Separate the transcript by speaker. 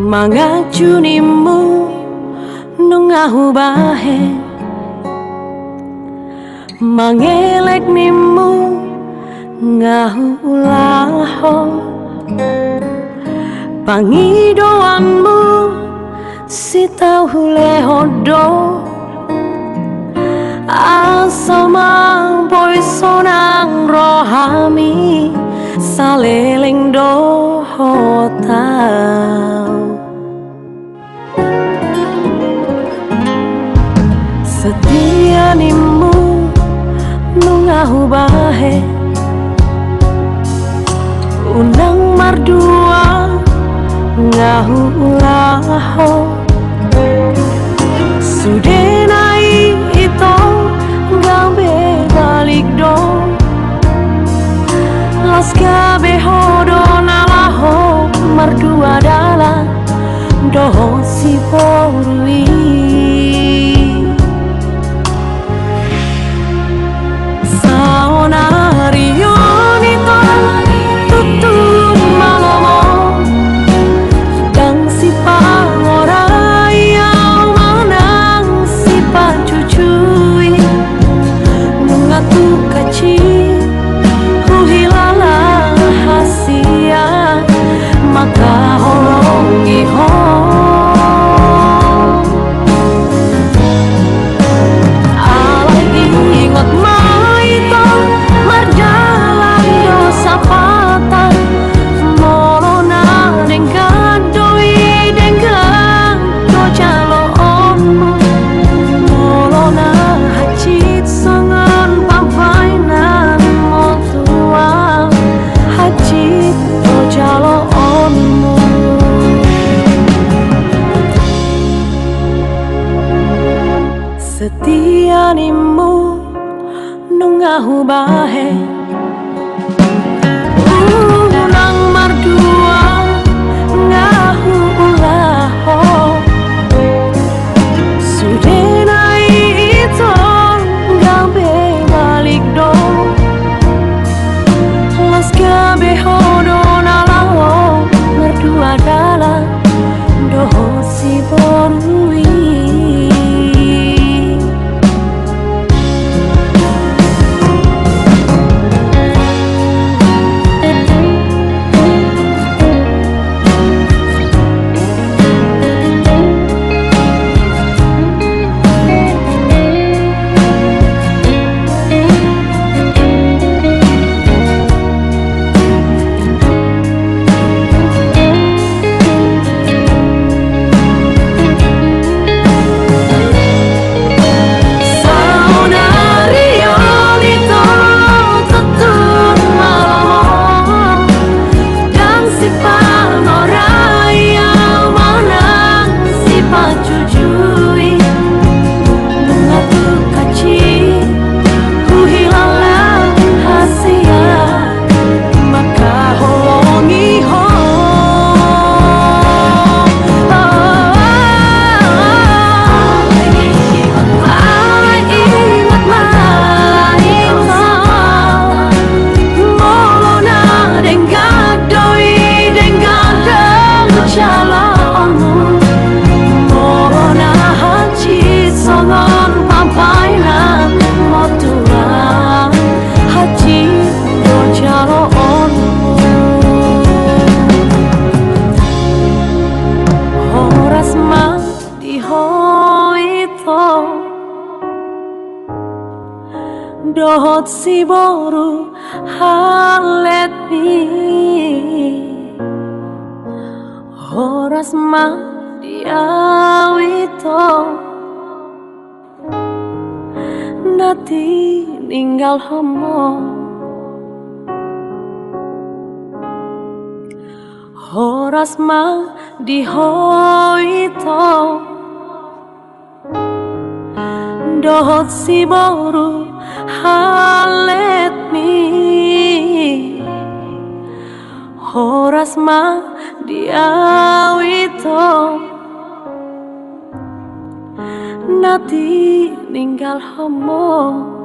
Speaker 1: Mangajunimu nungahu bahe, mangelek nimu ngahu laho, pangidoanmu si tahu lehodo, asama boy sonang rohami saleleng doho tau. Setia nimu nungahu bahe, unang mardua ngahu laho, sudenai ito gabe balik do, las gabe hodo nalaho mardua dala doho si porui. Setia nimu nungahu bahe, unang mardua ngahu laho, sudenai ito gabe balik do, las gabe hodo nalaho mardua dala doho si borui. Dohot si boru halet mi, horas ma diawito, nati ninggal homo, horas ma dihoito, dohot si boru halet mi, horas ma diawito, Nati ninggal homo